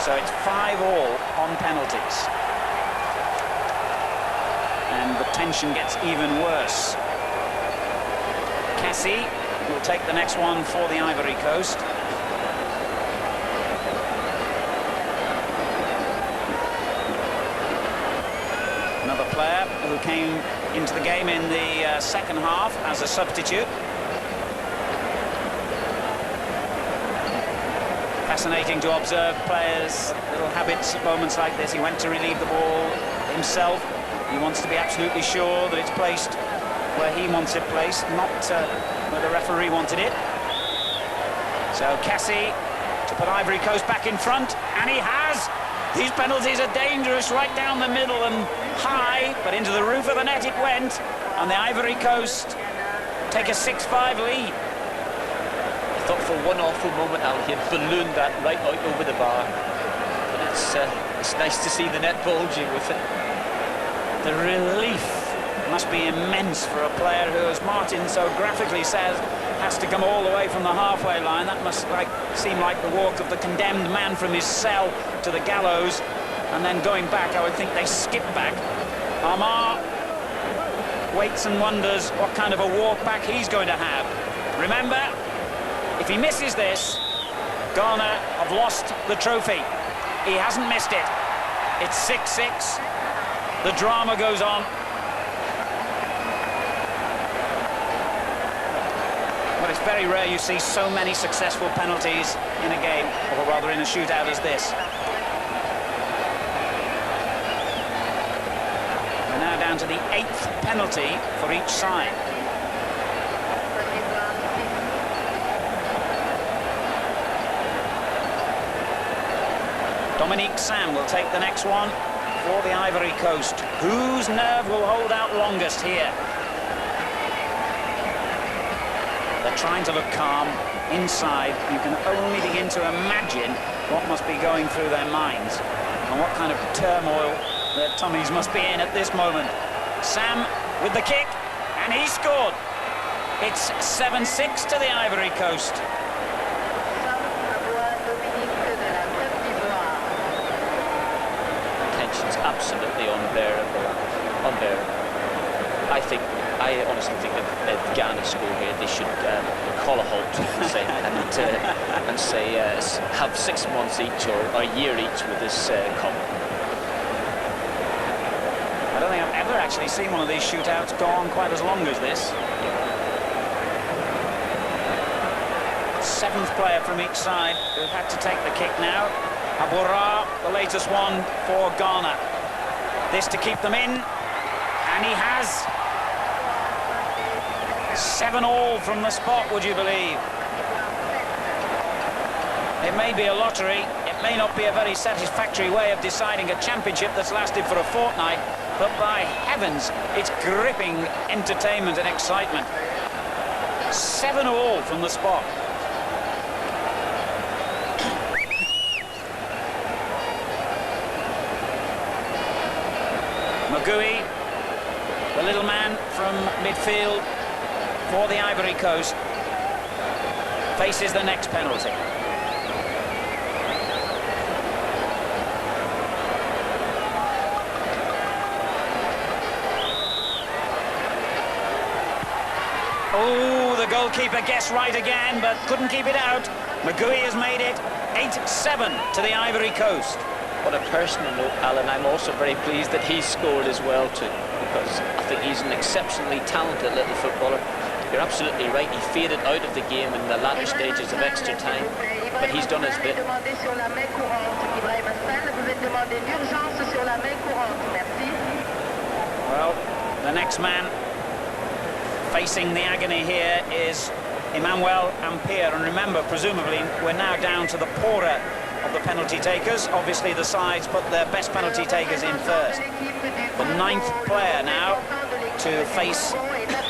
So it's 5-all on penalties. And the tension gets even worse. Cassie will take the next one for the Ivory Coast. Another player who came into the game in the second half as a substitute. Fascinating to observe players' little habits at moments like this. He went to relieve the ball himself. He wants to be absolutely sure that it's placed where he wants it placed, not where the referee wanted it. So Cassie to put Ivory Coast back in front, and he has. These penalties are dangerous, right down the middle and high, but into the roof of the net it went, and the Ivory Coast take a 6-5 lead. I thought for one awful moment, Al, he had ballooned that right out over the bar, but it's nice to see the net bulging with it. The relief must be immense for a player who, as Martin so graphically says, has to come all the way from the halfway line. That must seem like the walk of the condemned man from his cell to the gallows, and then going back. I would think they skip back. Amar waits and wonders what kind of a walk back he's going to have. Remember, if he misses this, Ghana have lost the trophy. He hasn't missed it. It's 6-6. The drama goes on. But it's very rare you see so many successful penalties in a game, or rather in a shootout as this. We're now down to the 8th penalty for each side. Dominique Sam will take the next one for the Ivory Coast. Whose nerve will hold out longest here? They're trying to look calm inside. You can only begin to imagine what must be going through their minds and what kind of turmoil their tummies must be in at this moment. Sam with the kick, and he scored. It's 7-6 to the Ivory Coast. Tension's absolutely unbearable. I honestly think that if Ghana score here, they should call a halt and say have 6 months each or a year each with this cup. I don't think I've ever actually seen one of these shootouts go on quite as long as this. 7th player from each side who've had to take the kick now. Aboura, the latest one for Ghana. This to keep them in, and he has. 7-all from the spot, would you believe? It may be a lottery, it may not be a very satisfactory way of deciding a championship that's lasted for a fortnight, but by heavens, it's gripping entertainment and excitement. 7-all from the spot. Magui, the little man from midfield for the Ivory Coast, faces the next penalty. Oh, the goalkeeper guessed right again, but couldn't keep it out. Magui has made it 8-7 to the Ivory Coast. On a personal note, Alan, I'm also very pleased that he scored as well too, because I think he's an exceptionally talented little footballer. You're absolutely right, he faded out of the game in the latter stages of extra time, but he's done his bit. Well, the next man facing the agony here is Emmanuel Ampere, and remember, presumably, we're now down to the poorer of the penalty takers. Obviously the sides put their best penalty takers in first. The 9th player now to face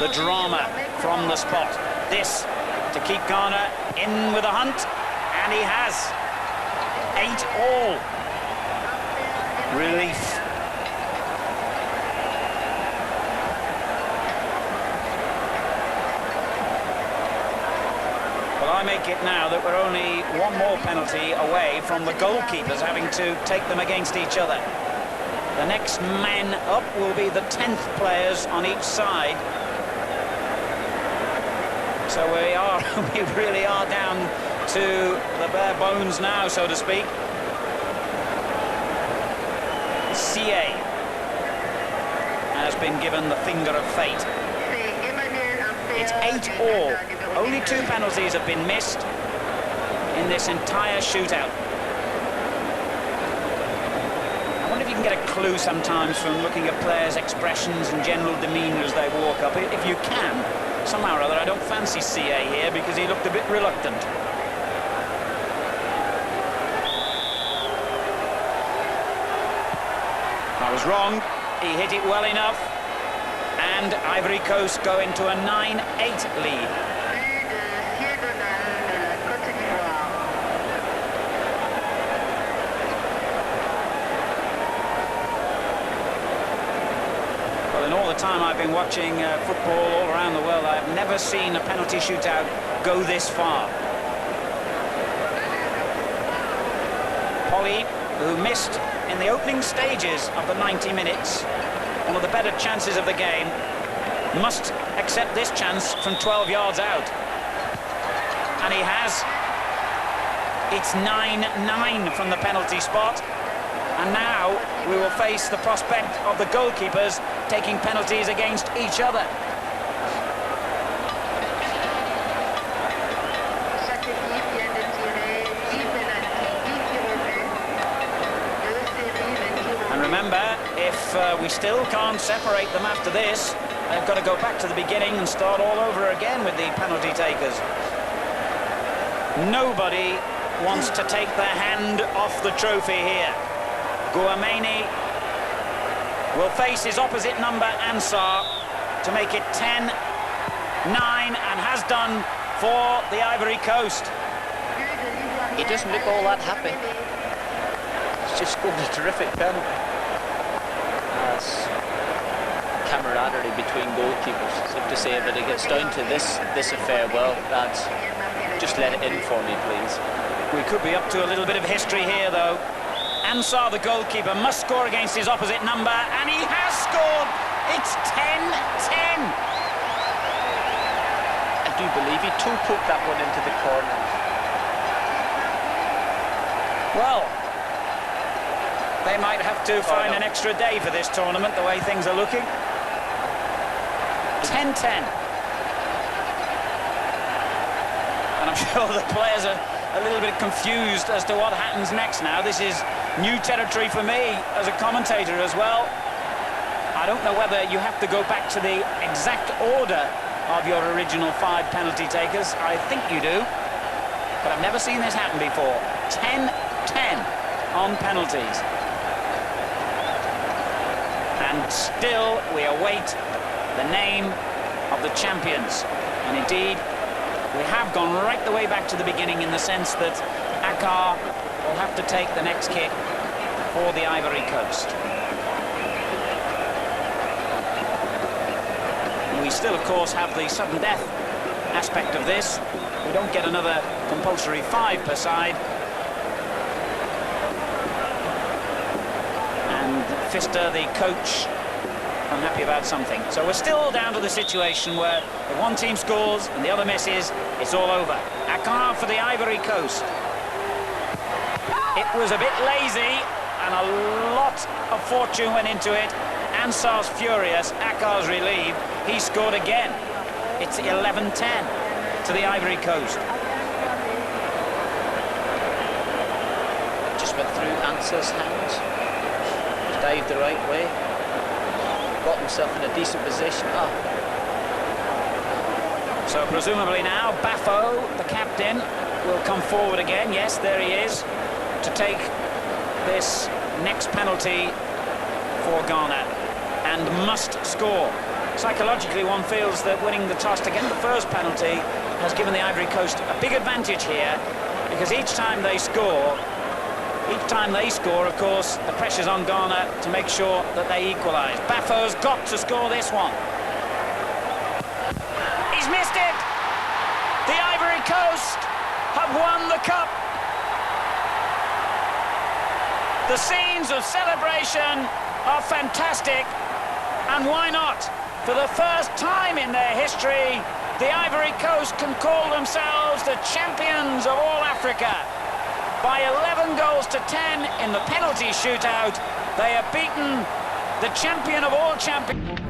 the drama from the spot. This to keep Ghana in with a hunt, and he has. 8-all. Relief. Well, I make it now that we're only one more penalty away from the goalkeepers having to take them against each other. The next man up will be the 10th players on each side. So we really are down to the bare bones now, so to speak. CA has been given the finger of fate. It's 8-all. Only 2 penalties have been missed in this entire shootout. I wonder if you can get a clue sometimes from looking at players' expressions and general demeanour as they walk up. If you can, somehow or other, I don't fancy CA here because he looked a bit reluctant. I was wrong. He hit it well enough. And Ivory Coast go into a 9-8 lead. Well, in all the time I've been watching football all around the world, I've never seen a penalty shootout go this far. Polly, who missed in the opening stages of the 90 minutes, one of the better chances of the game, must accept this chance from 12 yards out. And he has. It's 9-9 from the penalty spot. And now we will face the prospect of the goalkeepers taking penalties against each other. Remember, if we still can't separate them after this, they've got to go back to the beginning and start all over again with the penalty takers. Nobody wants to take their hand off the trophy here. Guameni will face his opposite number, Ansar, to make it 10-9, and has done for the Ivory Coast. He doesn't look all that happy. He's just scored a terrific penalty. Camaraderie between goalkeepers, so to say, but it gets down to this affair. Well, lads, just let it in for me, please. We could be up to a little bit of history here, though. Ansar, the goalkeeper, must score against his opposite number, and he has scored. It's 10-10. I do believe he toe-poked that one into the corner. Well, they might have to find an extra day for this tournament, the way things are looking. 10-10. And I'm sure the players are a little bit confused as to what happens next now. This is new territory for me as a commentator as well. I don't know whether you have to go back to the exact order of your original 5 penalty takers. I think you do. But I've never seen this happen before. 10-10 on penalties. And still we await the name of the champions. And indeed, we have gone right the way back to the beginning in the sense that Akar will have to take the next kick for the Ivory Coast. We still, of course, have the sudden death aspect of this. We don't get another compulsory 5 per side. And Pfister, the coach, unhappy about something. So we're still down to the situation where if one team scores and the other misses, it's all over. Akar for the Ivory Coast. It was a bit lazy and a lot of fortune went into it. Ansar's furious, Akar's relieved. He scored again. It's 11-10 to the Ivory Coast. Just went through Ansar's hands. Dived the right way. Got himself in a decent position. So presumably now, Bafo, the captain, will come forward again. Yes, there he is, to take this next penalty for Ghana, and must score. Psychologically, one feels that winning the toss to get the first penalty has given the Ivory Coast a big advantage here, because each time they score, of course, the pressure's on Ghana to make sure that they equalise. Bafo's got to score this one. He's missed it! The Ivory Coast have won the cup. The scenes of celebration are fantastic, and why not? For the first time in their history, the Ivory Coast can call themselves the champions of all Africa. By 11 goals to 10 in the penalty shootout, they have beaten the champion of all champions.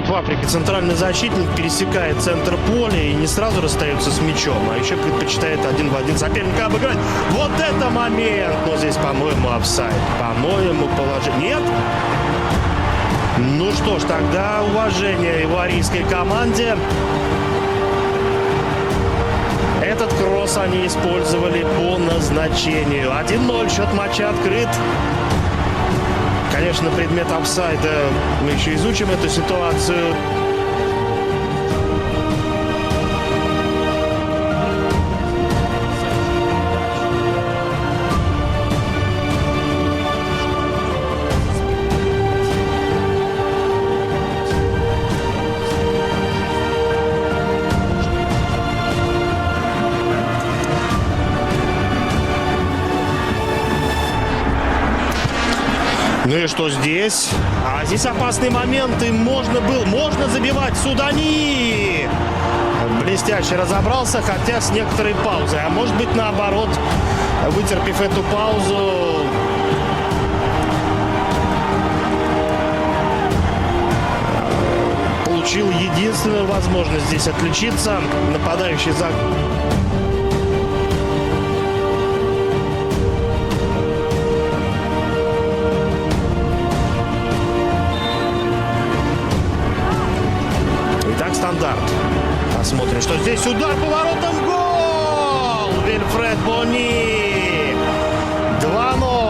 в Африке центральный защитник пересекает центр поля и не сразу расстается с мячом, а еще предпочитает один в один соперника обыграть. Вот это момент! Но здесь, по-моему, офсайд. По-моему, положение. Нет? Ну что ж, тогда уважение иварийской команде. Этот кросс они использовали по назначению. 1-0, счет матча открыт. Конечно, предмет офсайда. Мы еще изучим эту ситуацию. Ну и что здесь? А здесь опасный момент, и можно забивать. Судани! Блестяще разобрался, хотя с некоторой паузой. А может быть, наоборот, вытерпев эту паузу, получил единственную возможность здесь отличиться. Нападающий за... Стандарт. Посмотрим, что здесь. Удар поворотом. Гол! Вильфред Бони. 2-0.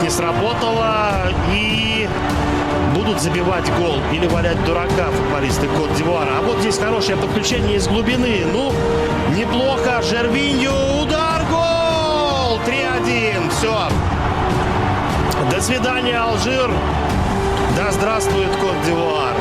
Не сработало, и будут забивать гол или валять дурака футболисты Кот-д'Ивуара. А вот здесь хорошее подключение из глубины. Ну, неплохо. Жервинью, удар, гол! 3-1. Все. До свидания, Алжир. Да здравствует Кот-д'Ивуар.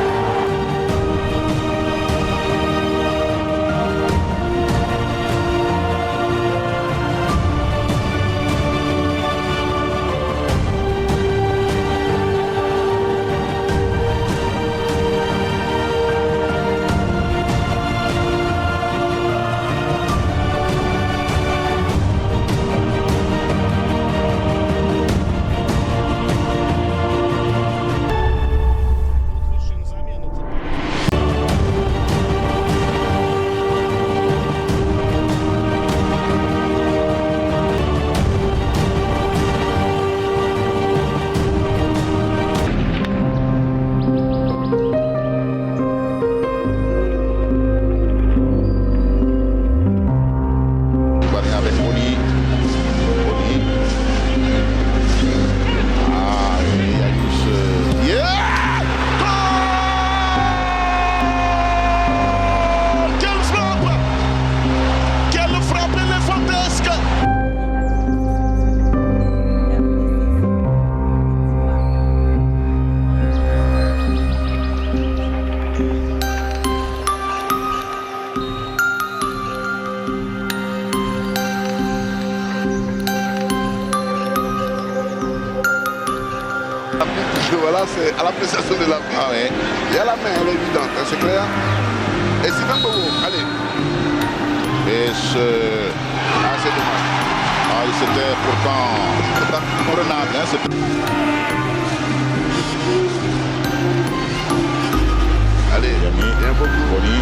Voilà, c'est à l'appréciation de la main. Ouais. Il y a la main, elle est évidente, hein, c'est clair. Et c'est un beau. Allez. Et c'est dommage. Ah, c'était pourtant prenable. Hein, allez, bien beaucoup. Boni.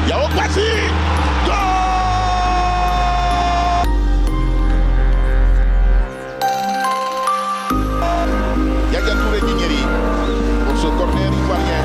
Yao Kwasi. Pour ce corner ivoirien.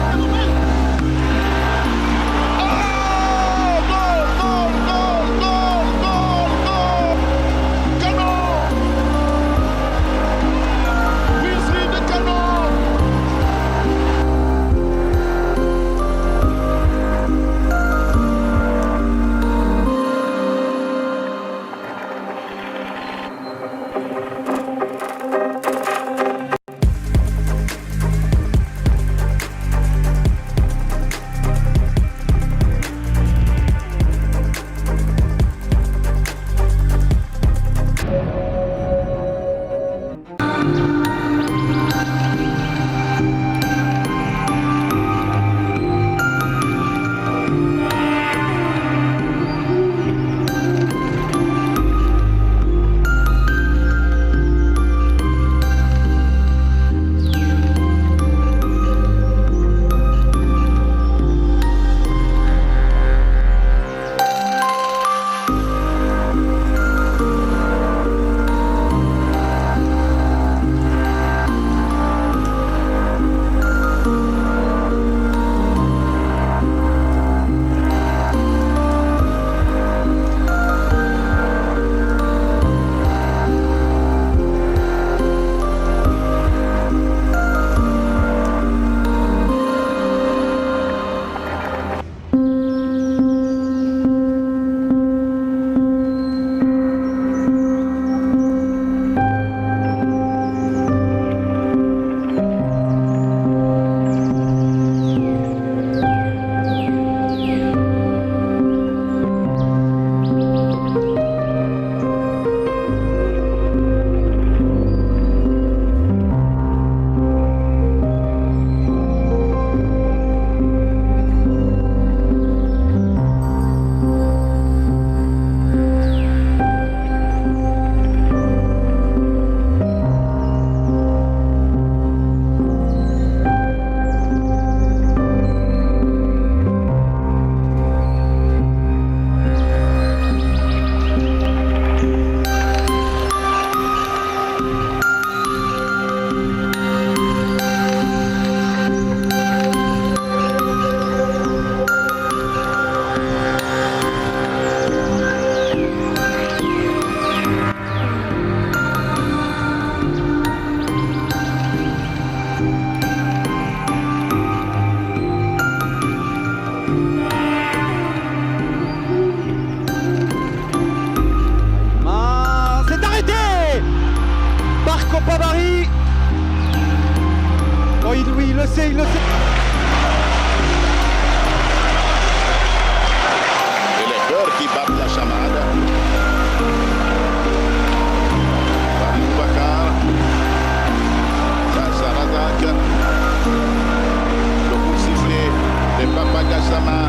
il le sait. Et les cœurs qui battent la chamade. Bakar. Razak. Le coup sifflé de Papa Gassama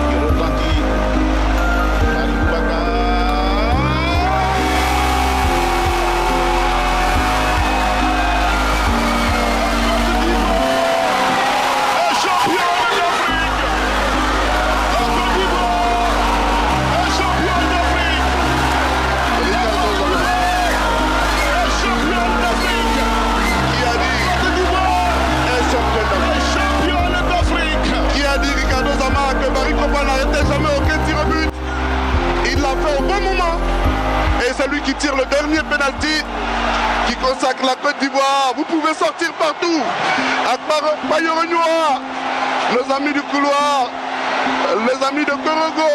qui retentit. Bakar. N'arrêtait jamais aucun tir au but. Il l'a fait au bon moment. Et c'est lui qui tire le dernier penalty qui consacre la Côte d'Ivoire. Vous pouvez sortir partout. Akbar Bayorenyoa, les amis du couloir, les amis de Korogo,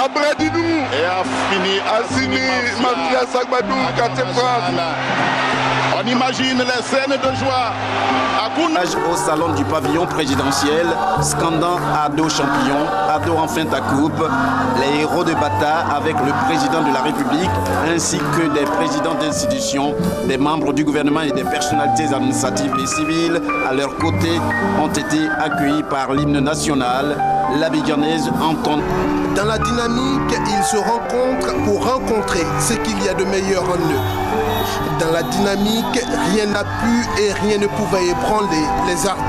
Abradidou, et a fini Assini, Mafia Sagbadou, quartier France. On imagine les scènes de joie. Au salon du pavillon présidentiel, scandant à dos champion, à dos enfin ta coupe, les héros de Bata avec le président de la République ainsi que des présidents d'institutions, des membres du gouvernement et des personnalités administratives et civiles à leur côté ont été accueillis par l'hymne national. L'Abidjanaise entend. Dans la dynamique, ils se rencontrent pour rencontrer ce qu'il y a de meilleur en eux. Dans la dynamique, rien n'a pu et rien ne pouvait ébranler les arts.